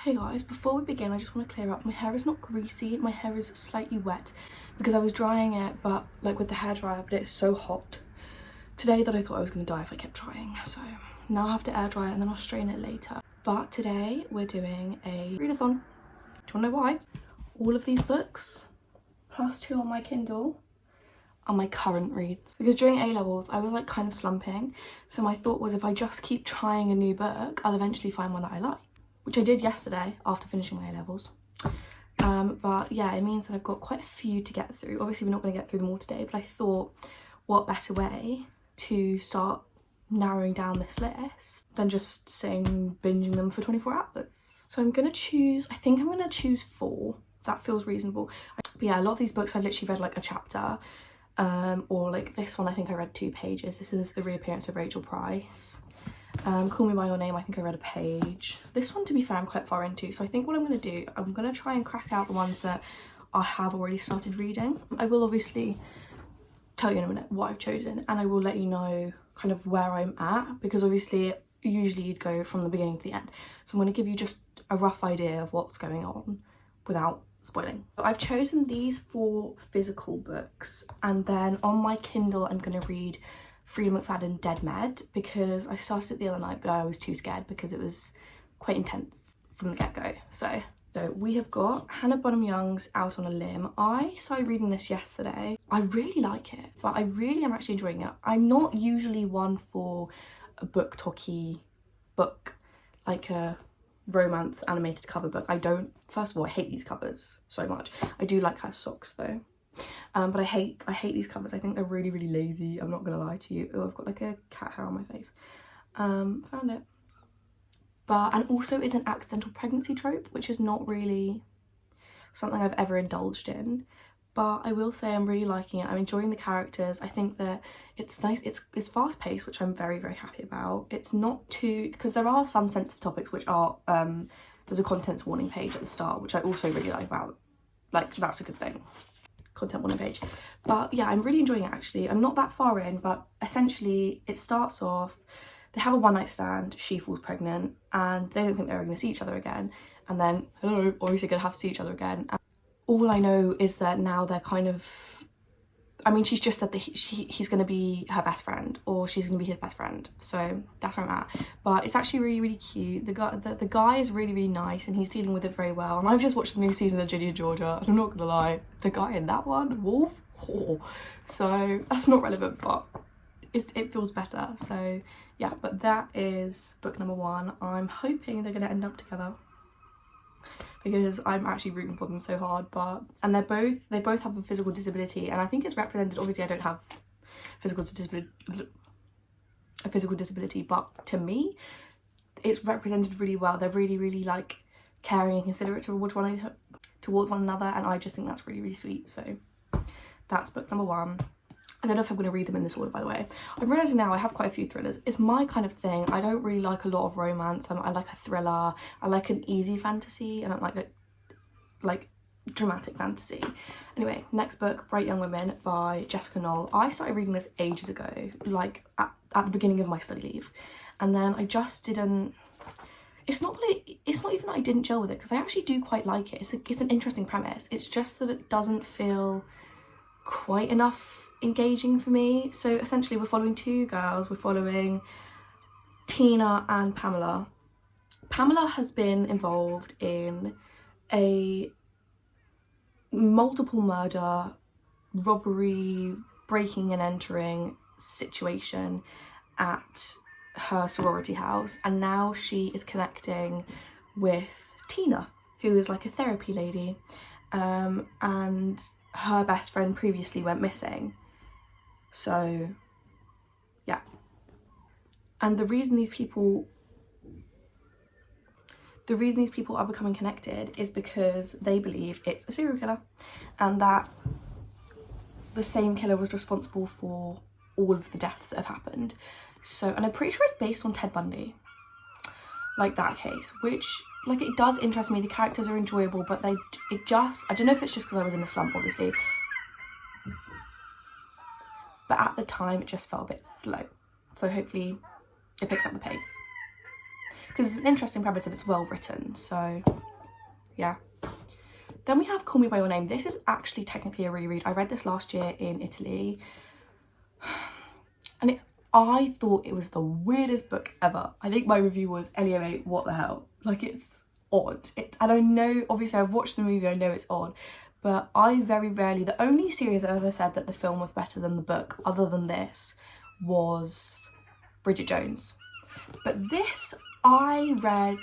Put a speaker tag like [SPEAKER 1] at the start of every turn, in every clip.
[SPEAKER 1] Hey guys, before we begin I just want to clear up, my hair is not greasy, my hair is slightly wet because I was drying it but like with the hairdryer, but it's so hot today that I thought I was going to die if I kept trying. So now I have to air dry it and then I'll strain it later. But today we're doing a readathon. Do you want to know why? All of these books plus 2 on my Kindle are my current reads, because during A-levels I was like kind of slumping, so my thought was if I just keep trying a new book I'll eventually find one that I like, which I did yesterday after finishing my A-levels. But yeah, it means that I've got quite a few to get through. Obviously we're not going to get through them all today, but I thought what better way to start narrowing down this list than just sitting binging them for 24 hours. So I'm going to choose, I think I'm going to choose 4. That feels reasonable. But yeah, a lot of these books I literally read like a chapter, or like this one I think I read 2 pages. This is The Reappearance of Rachel Price. Call Me By Your Name, I think I read a page. This one, to be fair, I'm quite far into, so I think what I'm going to do, I'm going to try and crack out the ones that I have already started reading. I will obviously tell you in a minute what I've chosen, and I will let you know kind of where I'm at, because obviously usually you'd go from the beginning to the end. So I'm going to give you just a rough idea of what's going on without spoiling. So I've chosen these 4 physical books, and then on my Kindle I'm going to read Freida McFadden Dead Med, because I started it the other night but I was too scared because it was quite intense from the get-go. So we have got Hannah Bonham Young's Out on a Limb. I started reading this yesterday. I really like it, but I really am actually enjoying it. I'm not usually one for a book talkie book, like a romance animated cover book. I don't, first of all, I hate these covers so much. I do like her socks though. But I hate these covers. I think they're really lazy. I'm not gonna lie to you. Oh, I've got like a cat hair on my face. Found it. But, and also it's an accidental pregnancy trope, which is not really something I've ever indulged in. But I will say I'm really liking it. I'm enjoying the characters. I think that it's nice. It's fast paced, which I'm very happy about. It's not too, because there are some sensitive topics which are, there's a contents warning page at the start, which I also really like about. Like, so that's a good thing. Content warning page. But yeah, I'm really enjoying it actually. I'm not that far in, but essentially it starts off, they have a one-night stand, she falls pregnant, and they don't think they're ever going to see each other again, and then hello, obviously gonna have to see each other again. And all I know is that now they're kind of, I mean, she's just said that he's going to be her best friend, or she's going to be his best friend, so that's where I'm at. But it's actually really cute. The guy is really nice, and he's dealing with it very well. And I've just watched the new season of Ginny and Georgia, and I'm not gonna lie, the guy in that one, Wolf, oh. So that's not relevant, but it feels better. So yeah, but that is book number 1. I'm hoping they're gonna end up together, because I'm actually rooting for them so hard. But, and they both have a physical disability, and I think it's represented. Obviously I don't have a physical disability, but to me it's represented really well. They're really like caring and considerate towards one another, and I just think that's really sweet. So that's book number 1. I don't know if I'm going to read them in this order, by the way. I'm realising now I have quite a few thrillers. It's my kind of thing. I don't really like a lot of romance. I like a thriller. I like an easy fantasy. I don't like dramatic fantasy. Anyway, next book, Bright Young Women by Jessica Knoll. I started reading this ages ago, like at the beginning of my study leave. And then I just didn't... It's not even that I didn't gel with it, because I actually do quite like it. It's an interesting premise. It's just that it doesn't feel quite enough engaging for me. So essentially we're following 2 girls. We're following Tina and Pamela. Pamela has been involved in a multiple murder, robbery, breaking and entering situation at her sorority house, and now she is connecting with Tina, who is like a therapy lady, and her best friend previously went missing. So yeah, and the reason these people are becoming connected is because they believe it's a serial killer, and that the same killer was responsible for all of the deaths that have happened. So, and I'm pretty sure it's based on Ted Bundy, like that case, which, like, it does interest me. The characters are enjoyable, but I don't know if it's just because I was in a slump, obviously, but at the time it just felt a bit slow. So hopefully it picks up the pace. because it's an interesting premise and it's well written. So yeah. Then we have Call Me By Your Name. This is actually technically a reread. I read this last year in Italy, and I thought it was the weirdest book ever. I think my review was, Ellie, mate, what the hell? Like, it's odd. And I know, obviously I've watched the movie, I know it's odd, but I very rarely, the only series I've ever said that the film was better than the book, other than this, was Bridget Jones. But this I read,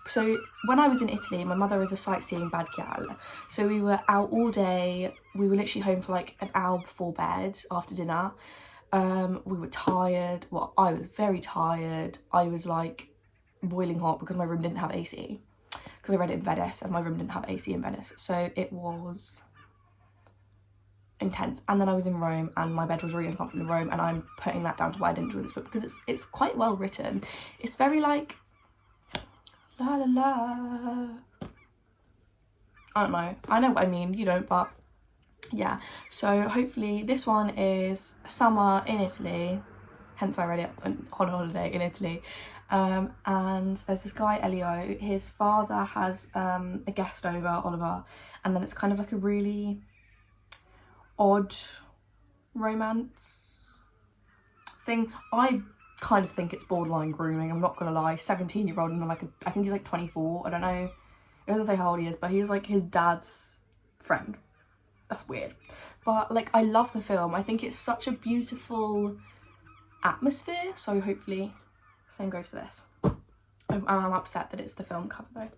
[SPEAKER 1] so when I was in Italy, my mother is a sightseeing bad gal, so we were out all day. We were literally home for like an hour before bed after dinner. We were tired. Well, I was very tired. I was like boiling hot because my room didn't have AC, because I read it in Venice and my room didn't have AC in Venice, so it was intense. And then I was in Rome and my bed was really uncomfortable in Rome, and I'm putting that down to why I didn't enjoy this book, because it's quite well written. It's very like la la la, I don't know, I know what I mean, you don't, but yeah. So hopefully this one is summer in Italy, hence I read it on holiday in Italy. And there's this guy, Elio, his father has a guest over, Oliver, and then it's kind of like a really odd romance thing. I kind of think it's borderline grooming, I'm not gonna lie. 17-year-old, and then like I think he's like 24, I don't know, it doesn't say how old he is, but he's like his dad's friend. That's weird, but like I love the film. I think it's such a beautiful atmosphere, so hopefully same goes for this. I'm upset that it's the film cover though.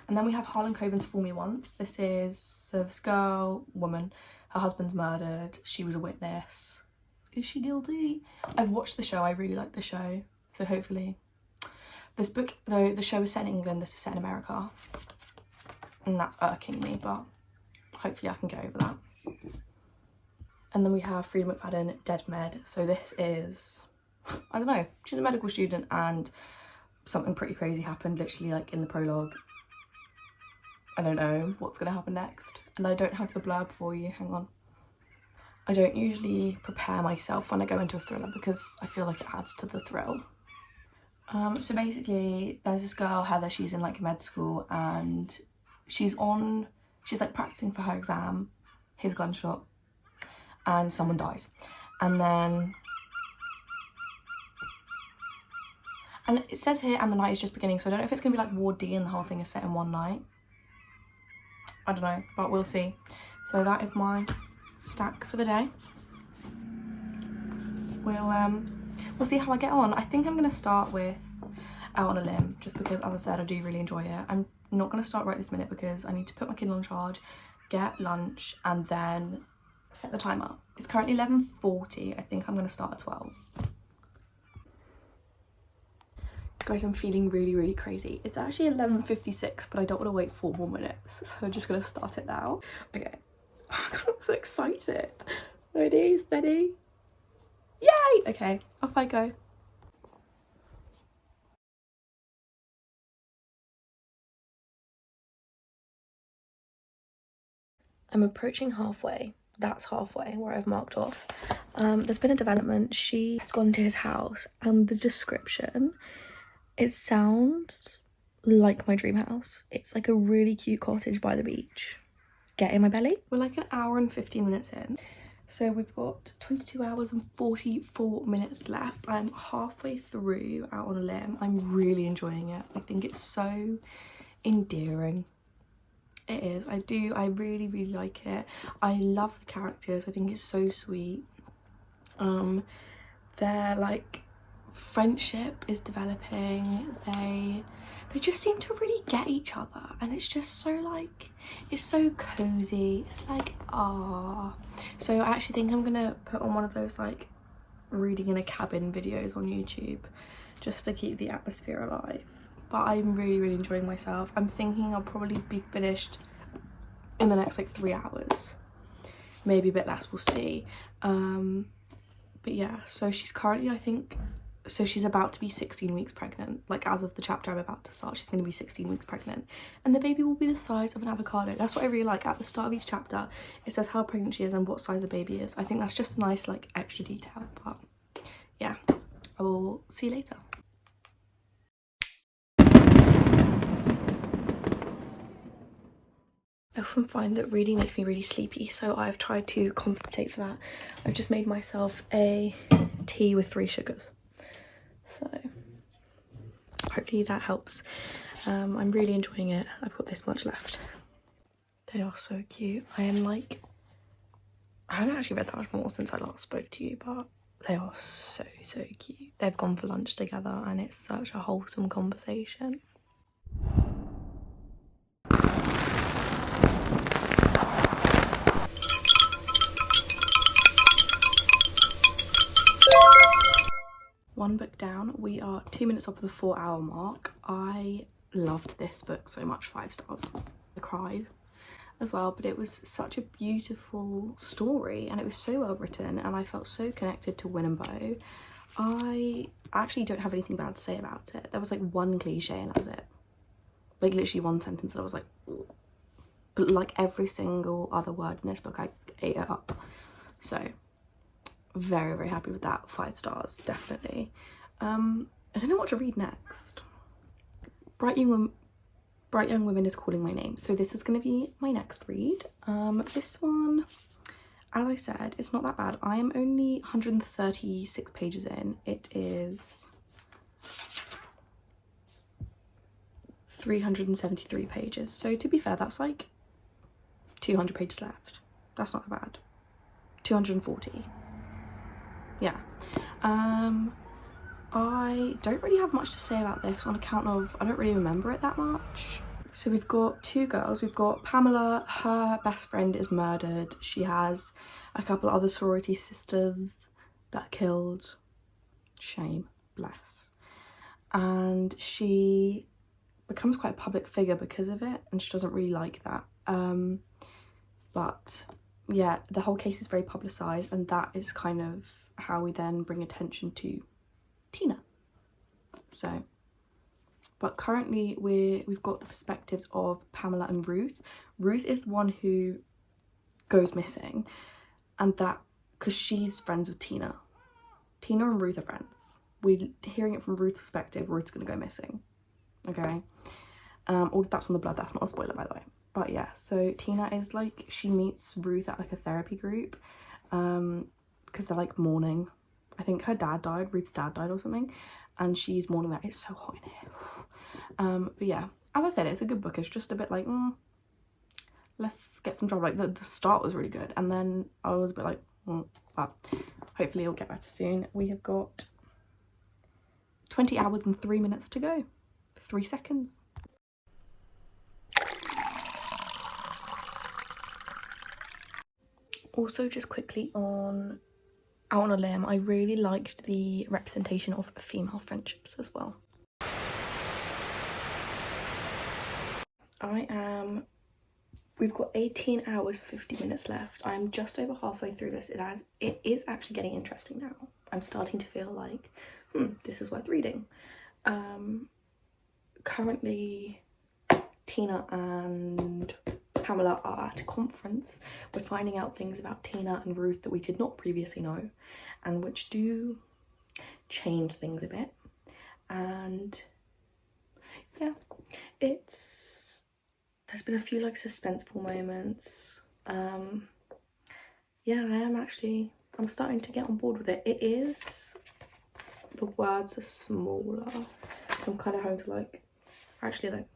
[SPEAKER 1] And then we have Harlan Coben's Fool Me Once. This is this woman, her husband's murdered, she was a witness. Is she guilty? I've watched the show, I really like the show, so hopefully. This book, though, the show is set in England, this is set in America, and that's irking me, but hopefully I can get over that. And then we have Frida McFadden, Dead Med. So this is, I don't know, she's a medical student and something pretty crazy happened literally like in the prologue. I don't know what's gonna happen next, and I don't have the blurb for you, hang on. I don't usually prepare myself when I go into a thriller because I feel like it adds to the thrill. So basically there's this girl, Heather, she's in like med school, and she's like practicing for her exam, here's a gunshot, and someone dies. And then, and it says here, and the night is just beginning, so I don't know if it's gonna be like Ward D and the whole thing is set in one night. I don't know, but we'll see. So that is my stack for the day. We'll see how I get on. I think I'm gonna start with Out on a Limb, just because, as I said, I do really enjoy it. I'm not gonna start right this minute because I need to put my Kindle on charge, get lunch, and then set the timer. It's currently 11:40. I think I'm gonna start at 12. Guys, I'm feeling really, really crazy. It's actually 11:56, but I don't want to wait 4 more minutes, so I'm just gonna start it now. Okay. Oh God, I'm so excited. Ready, steady. Yay! Okay, off I go. I'm approaching halfway. That's halfway where I've marked off. There's been a development. She has gone to his house, and the description, it sounds like my dream house. It's like a really cute cottage by the beach. Get in my belly. We're like an hour and 15 minutes in. So we've got 22 hours and 44 minutes left. I'm halfway through Out on a Limb. I'm really enjoying it. I think it's so endearing. It is. I really, really like it. I love the characters. I think it's so sweet. Their like friendship is developing. They just seem to really get each other, and it's just so like, it's so cozy. It's like, ah. So I actually think I'm gonna put on one of those like reading in a cabin videos on YouTube just to keep the atmosphere alive. But I'm really, really enjoying myself. I'm thinking I'll probably be finished in the next like 3 hours, maybe a bit less, we'll see. But yeah, so she's currently, I think, so she's about to be 16 weeks pregnant. Like, as of the chapter I'm about to start, she's going to be 16 weeks pregnant, and the baby will be the size of an avocado. That's what I really like. At the start of each chapter it says how pregnant she is and what size the baby is. I think that's just a nice like extra detail. But yeah, I will see you later. often find that reading makes me really sleepy, so I've tried to compensate for that. I've just made myself a tea with 3 sugars. So hopefully that helps. I'm really enjoying it. I've got this much left. They are so cute. I haven't actually read that much more since I last spoke to you, but they are so cute. They've gone for lunch together and it's such a wholesome conversation. One book down. We are 2 minutes off the 4-hour mark. I loved this book so much, 5 stars. I cried as well, but it was such a beautiful story and it was so well written and I felt so connected to Win and Bo. I actually don't have anything bad to say about it. There was like one cliche and that was it. Like literally one sentence that I was like, ugh. But like every single other word in this book, I ate it up. So very happy with that. 5 stars, definitely. I don't know what to read next. Bright Young Women is Calling My Name. So this is going to be my next read. This one, as I said, it's not that bad. I am only 136 pages in. It is 373 pages. So to be fair, that's like 200 pages left. That's not that bad. 240. Yeah. I don't really have much to say about this on account of I don't really remember it that much. So we've got 2 girls. We've got Pamela. Her best friend is murdered. She has a couple of other sorority sisters that are killed. Shame. Bless. And she becomes quite a public figure because of it and she doesn't really like that. But yeah, the whole case is very publicised and that is kind of how we then bring attention to Tina. So, but currently we've got the perspectives of Pamela and Ruth. Ruth is the one who goes missing and that because she's friends with Tina. Tina and Ruth are friends. We're hearing it from Ruth's perspective. Ruth's gonna go missing. Okay. All of that's on the blood. That's not a spoiler, by the way. But yeah, so Tina is like, she meets Ruth at like a therapy group because they're like mourning. I think her dad died, Ruth's dad died or something, and she's mourning that. It's so hot in here. But yeah, as I said, it's a good book. It's just a bit like, let's get some drama. Like the start was really good, and then I was a bit like, but hopefully it'll get better soon. We have got 20 hours and 3 minutes to go. 3 seconds. Also, just quickly out on a limb, I really liked the representation of female friendships as well. We've got 18 hours 50 minutes left. I'm just over halfway through this. It is actually getting interesting now. I'm starting to feel like this is worth reading. Currently Tina and Pamela are at a conference. We're finding out things about Tina and Ruth that we did not previously know and which do change things a bit. And yeah, there's been a few like suspenseful moments. Yeah, I'm starting to get on board with it. The words are smaller, so I'm kind of having to like actually like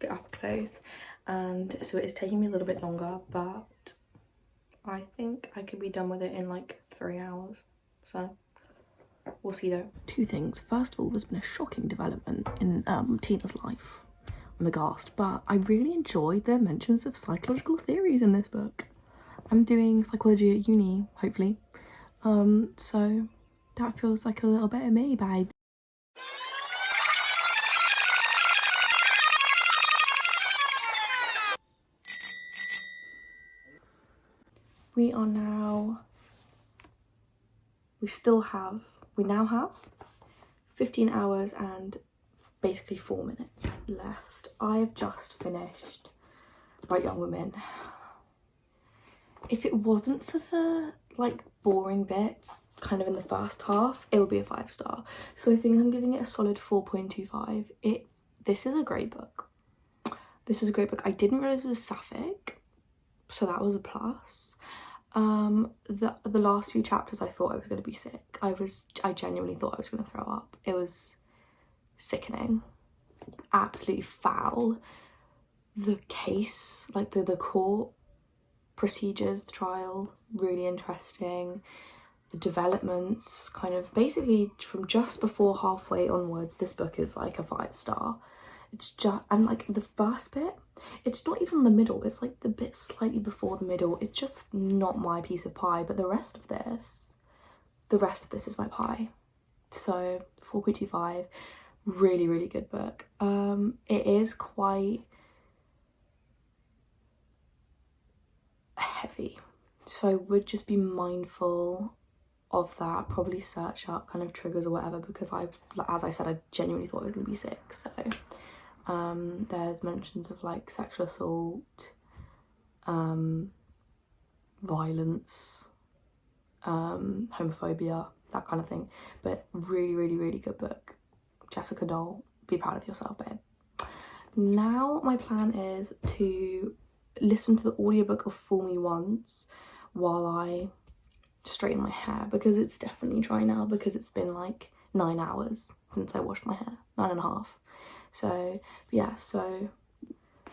[SPEAKER 1] get up close, and so it is taking me a little bit longer, but I think I could be done with it in like 3 hours, so we'll see though. 2 things. First of all, there's been a shocking development in Tina's life. I'm aghast, but I really enjoyed the mentions of psychological theories in this book. I'm doing psychology at uni, hopefully, so that feels like a little bit of me, babes. We now have 15 hours and basically 4 minutes left. I have just finished Bright Young Women. If it wasn't for the like boring bit kind of in the first half, it would be a 5 star. So I think I'm giving it a solid 4.25. This is a great book. I didn't realize it was sapphic, so that was a plus. The last few chapters I thought I was going to be sick. I genuinely thought I was going to throw up. It was sickening, absolutely foul. The case, like the court procedures, the trial, really interesting. The developments, kind of basically from just before halfway onwards, this book is like a 5-star. It's just, and like the first bit, it's not even the middle, it's like the bit slightly before the middle. It's just not my piece of pie, but the rest of this is my pie. So 4.25, really, really good book. It is quite heavy, so I would just be mindful of that. Probably search up kind of triggers or whatever, because as I said, I genuinely thought I was going to be sick. So there's mentions of like sexual assault, violence, homophobia, that kind of thing, but really, really, really good book. Jessica Dole, be proud of yourself, babe. Now my plan is to listen to the audiobook of Fool Me Once while I straighten my hair, because it's definitely dry now, because it's been like 9 hours since I washed my hair, 9.5. So yeah, so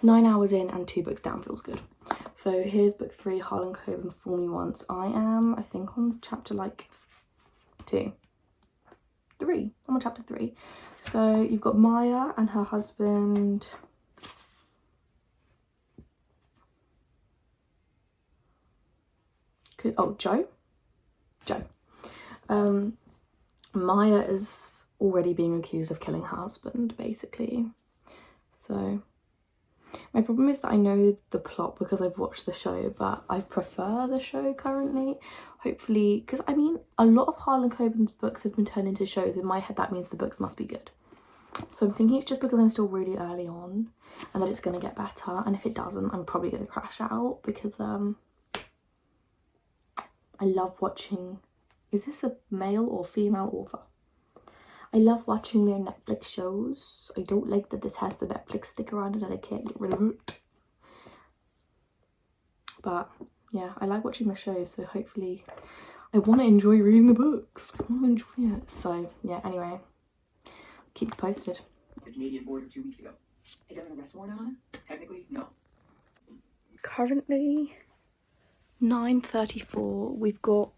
[SPEAKER 1] 9 hours in and 2 books down feels good. So here's book 3, Harlan Coben, Fool Me Once. I am, I think, on chapter like 3. I'm on chapter 3. So you've got Maya and her husband. Joe. Maya is already being accused of killing her husband, basically. So my problem is that I know the plot because I've watched the show, but I prefer the show currently. Hopefully, because I mean, a lot of Harlan Coben's books have been turned into shows. In my head, that means the books must be good. So I'm thinking it's just because I'm still really early on and that it's going to get better. And if it doesn't, I'm probably going to crash out, because I love watching... Is this a male or female author? I love watching their Netflix shows. I don't like that this has the Netflix sticker on it and I can't get rid of it. But yeah, I like watching the shows, so hopefully I want to enjoy reading the books. I want to enjoy it. So yeah, anyway, keep you posted.
[SPEAKER 2] The Canadian border 2 weeks ago. Is there an arrest warrant on it? Technically, no.
[SPEAKER 1] Currently 9:34. We've got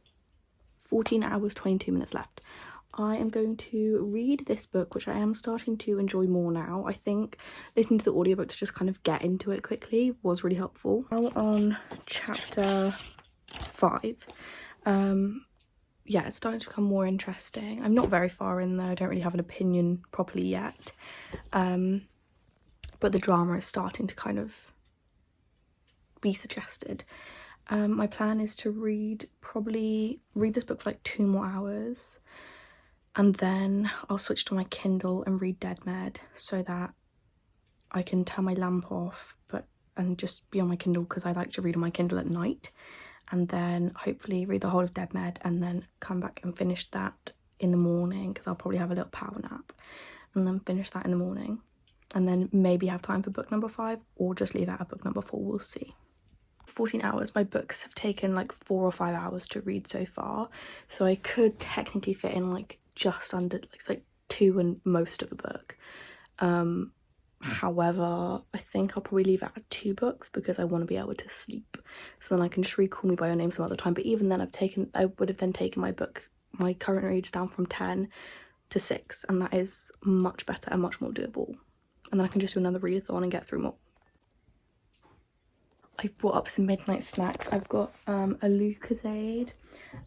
[SPEAKER 1] 14 hours 22 minutes left. I am going to read this book, which I am starting to enjoy more now. I think listening to the audiobook to just kind of get into it quickly was really helpful. Now on chapter 5. Yeah, it's starting to become more interesting. I'm not very far in though. I don't really have an opinion properly yet. But the drama is starting to kind of be suggested. My plan is to read this book for like 2 more hours, and then I'll switch to my Kindle and read Dead Med, so that I can turn my lamp off and just be on my Kindle, because I like to read on my Kindle at night, and then hopefully read the whole of Dead Med and then come back and finish that in the morning, because I'll probably have a little power nap and then finish that in the morning, and then maybe have time for book number 5 or just leave out at book number 4, we'll see. 14 hours. My books have taken like 4 or 5 hours to read so far, so I could technically fit in like just under like 2 and most of the book. However, I think I'll probably leave it at 2 books because I want to be able to sleep, so then I can just read Call Me By Your Name some other time. But even then I would have then taken my current reads down from 10 to 6, and that is much better and much more doable, and then I can just do another readathon and get through more. I've brought up some midnight snacks. I've got a Lucozade,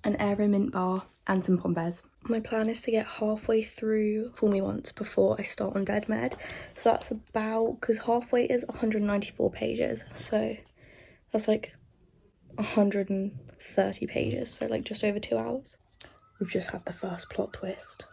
[SPEAKER 1] an Aero mint bar and some Pombes. My plan is to get halfway through Fool Me Once before I start on Dead Med. So that's about, because halfway is 194 pages, so that's like 130 pages, so like just over 2 hours. We've just had the first plot twist.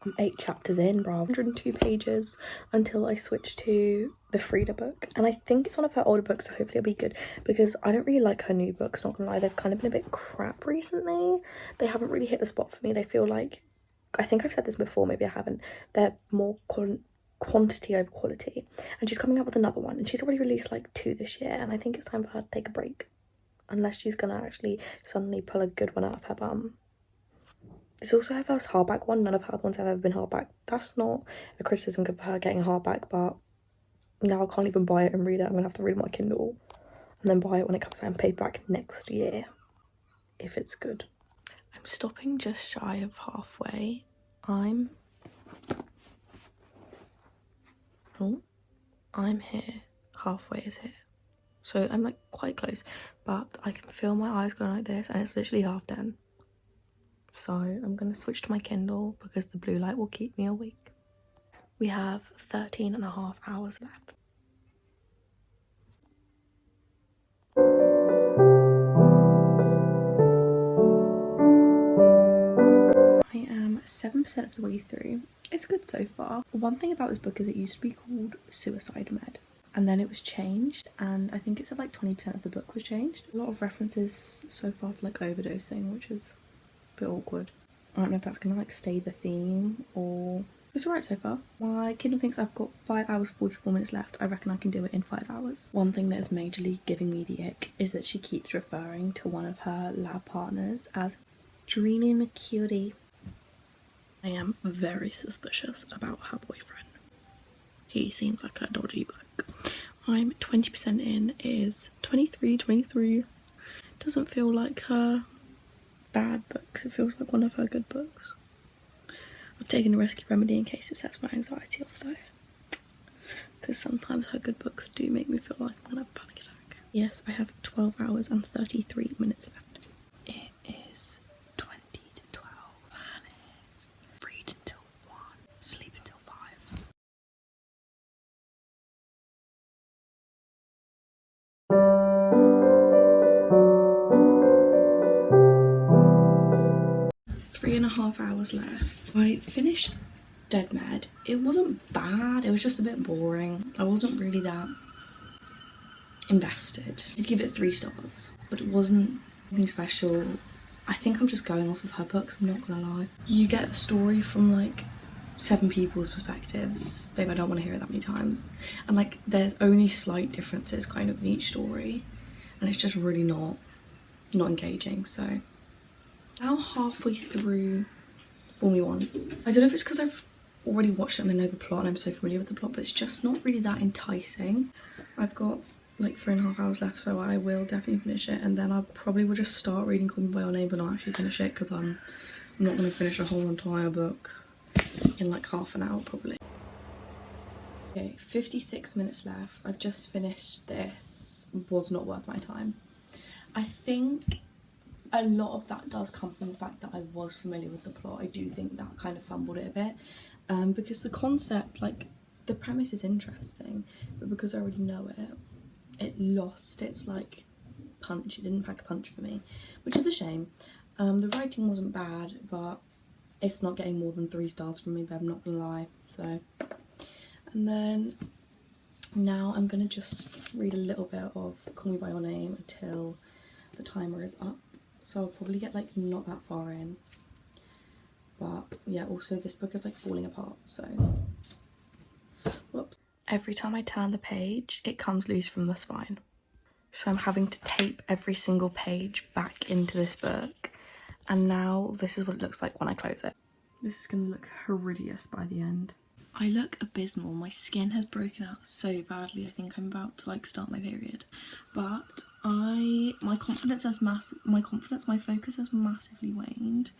[SPEAKER 1] I'm 8 chapters in, bruv. 102 pages until I switch to the Frida book. And I think it's one of her older books, so hopefully it'll be good, because I don't really like her new books, not gonna lie. They've kind of been a bit crap recently. They haven't really hit the spot for me. They feel like, I think I've said this before, maybe I haven't, they're more quantity over quality, and she's coming out with another one, and she's already released like 2 this year, and I think it's time for her to take a break, unless she's gonna actually suddenly pull a good one out of her bum. It's also her first hardback one. None of her other ones have ever been hardback. That's not a criticism of her getting a hardback, but now I can't even buy it and read it. I'm gonna have to read it on my Kindle and then buy it when it comes out in paperback next year, if it's good. I'm stopping just shy of halfway. I'm here. Halfway is here. So I'm like quite close, but I can feel my eyes going like this, and it's literally 10:30. So I'm gonna switch to my Kindle because the blue light will keep me awake. We have 13.5 hours left. I am 7% of the way through. It's good so far. One thing about this book is it used to be called Suicide Med, and then it was changed, and I think it said like 20% of the book was changed. A lot of references so far to like overdosing, which is a bit awkward. I don't know if that's gonna like stay the theme, or it's alright so far. My Kindle thinks I've got 5 hours 44 minutes left. I reckon I can do it in 5 hours. One thing that is majorly giving me the ick is that she keeps referring to one of her lab partners as Dreamy McCutie. I am very suspicious about her boyfriend. He seems like a dodgy bloke. I'm 20% in, is 23. Doesn't feel like her bad books, it feels like one of her good books. I've taken a rescue remedy in case it sets my anxiety off though, because sometimes her good books do make me feel like I'm gonna have a panic attack. Yes, I have 12 hours and 33 minutes left. It is 20 to 12. Plan is read until 1, sleep until 5. Three and a half hours left. I finished Dead Med. It wasn't bad, it was just a bit boring. I wasn't really that invested. I'd give it 3 stars, but it wasn't anything special. I think I'm just going off of her books, I'm not gonna lie. You get the story from like 7 people's perspectives. Babe, I don't want to hear it that many times. And like there's only slight differences kind of in each story, and it's just really not engaging. So now halfway through Fool Me Once. I don't know if it's because I've already watched it and I know the plot and I'm so familiar with the plot, but it's just not really that enticing. I've got like 3.5 hours left, so I will definitely finish it, and then I probably will just start reading Call Me By Your Name but not actually finish it, because I'm not going to finish a whole entire book in like half an hour probably. Okay, 56 minutes left. I've just finished this. Was not worth my time. I think a lot of that does come from the fact that I was familiar with the plot. I do think that kind of fumbled it a bit, because the concept, like the premise is interesting, but because I already know it, it lost its like punch. It didn't pack a punch for me, which is a shame. The writing wasn't bad, but it's not getting more than 3 stars from me, but I'm not gonna lie. So, and then now I'm gonna just read a little bit of Call Me By Your Name until the timer is up. So I'll probably get like not that far in, but yeah, also this book is like falling apart, so whoops. Every time I turn the page it comes loose from the spine, so I'm having to tape every single page back into this book, and now this is what it looks like when I close it. This is gonna look horrendous by the end. I look abysmal. My skin has broken out so badly. I think I'm about to like start my period, but my focus has massively waned.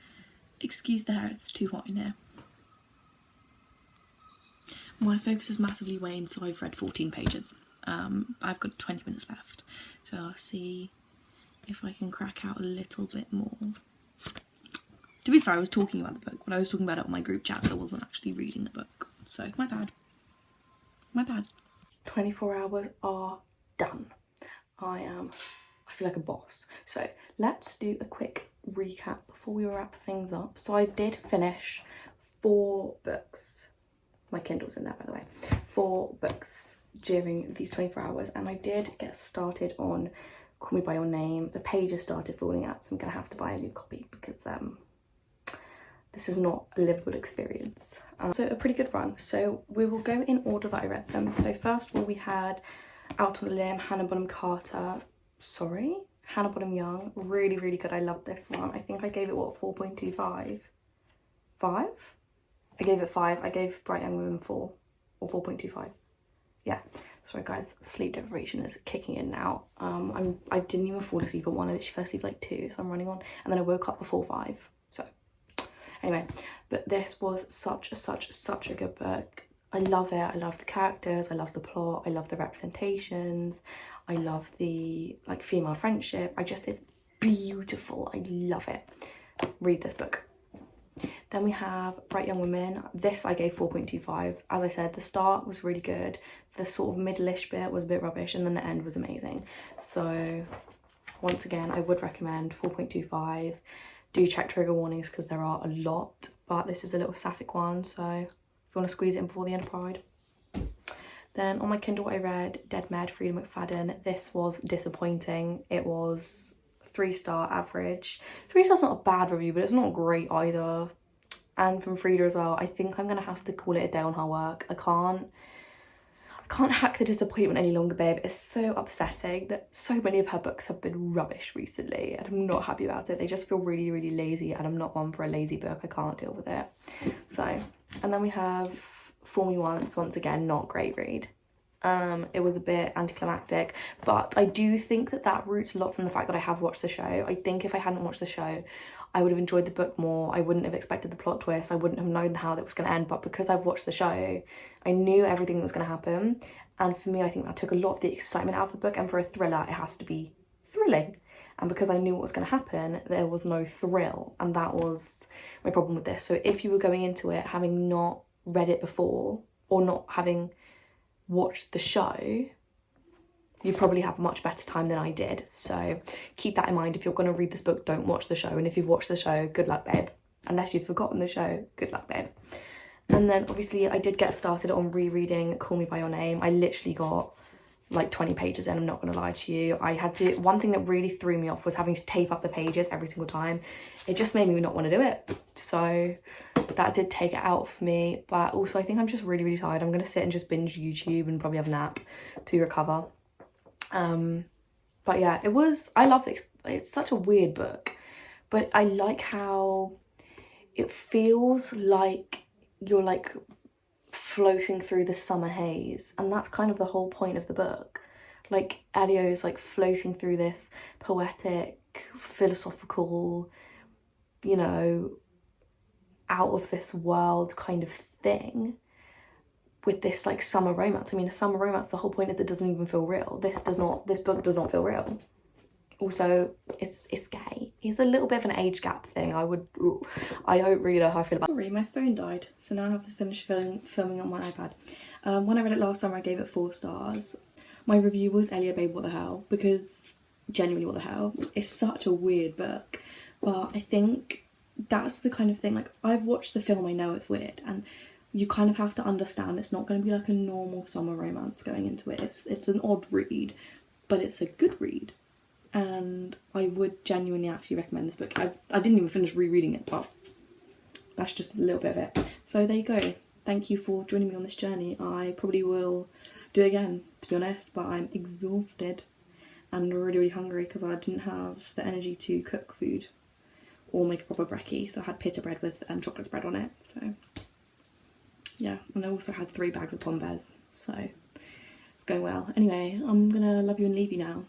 [SPEAKER 1] Excuse the hair, it's too hot in here. My focus has massively waned, so I've read 14 pages. I've got 20 minutes left, so I'll see if I can crack out a little bit more. To be fair, I was talking about the book, but I was talking about it on my group chat, so I wasn't actually reading the book. So, my bad. My bad. 24 hours are done. I feel like a boss. So, let's do a quick recap before we wrap things up. So, I did finish 4 books. My Kindle's in there, by the way. 4 books during these 24 hours, and I did get started on Call Me By Your Name. The pages started falling out, so I'm gonna have to buy a new copy because this is not a livable experience. So a pretty good run. So we will go in order that I read them. So first of all, we had Out on a Limb, Hannah Bonham Carter, Hannah Bonham Young. Really, really good. I love this one. I think I gave it, what, 4.25? 5? I gave it 5. I gave Bright Young Women 4 or 4.25. Yeah. Sorry guys, sleep deprivation is kicking in now. I didn't even fall asleep at 1. I literally fell asleep like 2, so I'm running on. And then I woke up before 5. So anyway, but this was such a good book. I love it. I love the characters. I love the plot. I love the representations. I love the like female friendship. It's beautiful. I love it. Read this book. Then we have Bright Young Women. This I gave 4.25. As I said, the start was really good. The sort of middle-ish bit was a bit rubbish, and then the end was amazing. So once again, I would recommend 4.25. Do check trigger warnings because there are a lot, but this is a little sapphic one, so if you want to squeeze it in before the end of Pride. Then on my Kindle I read Dead Med, Frida McFadden. This was disappointing. It was 3-star average. 3 stars not a bad review, but it's not great either. And from Frida as well, I think I'm gonna have to call it a day on her work. I can't hack the disappointment any longer, babe. It's so upsetting that so many of her books have been rubbish recently, and I'm not happy about it. They just feel really, really lazy, and I'm not one for a lazy book. I can't deal with it. So, and then we have Fool Me once again, not great read. It was a bit anticlimactic, but I do think that roots a lot from the fact that I have watched the show. I think if I hadn't watched the show, I would have enjoyed the book more. I wouldn't have expected the plot twist. I wouldn't have known how that was going to end, but because I've watched the show, I knew everything that was going to happen. And for me, I think that took a lot of the excitement out of the book, and for a thriller, it has to be thrilling. And because I knew what was going to happen, there was no thrill, and that was my problem with this. So if you were going into it having not read it before, or not having watched the show, you probably have a much better time than I did. So keep that in mind. If you're going to read this book, don't watch the show. And if you've watched the show, good luck, babe. Unless you've forgotten the show, good luck, babe. And then obviously I did get started on rereading Call Me By Your Name. I literally got like 20 pages in, I'm not going to lie to you. One thing that really threw me off was having to tape up the pages every single time. It just made me not want to do it. So that did take it out for me. But also I think I'm just really, really tired. I'm going to sit and just binge YouTube and probably have a nap to recover. But yeah, I love it. It's such a weird book, but I like how it feels like you're like floating through the summer haze, and that's kind of the whole point of the book. Like Elio is like floating through this poetic, philosophical, you know, out of this world kind of thing with this like summer romance. I mean, a summer romance, the whole point is it doesn't even feel real. This book does not feel real. Also, it's gay. It's a little bit of an age gap thing. I don't really know how I feel about it. Sorry, my phone died, so now I have to finish filming on my iPad. When I read it last summer, I gave it 4 stars. My review was Elliot, babe, what the hell? Because genuinely, what the hell? It's such a weird book, but I think that's the kind of thing, like, I've watched the film, I know it's weird, and you kind of have to understand it's not going to be like a normal summer romance going into it. It's an odd read, but it's a good read. And I would genuinely actually recommend this book. I didn't even finish rereading it, but that's just a little bit of it. So there you go. Thank you for joining me on this journey. I probably will do it again, to be honest, but I'm exhausted and really, really hungry because I didn't have the energy to cook food or make a proper brekkie. So I had pita bread with chocolate spread on it. So yeah, and I also had 3 bags of Pombes. So it's going well. Anyway, I'm gonna love you and leave you now.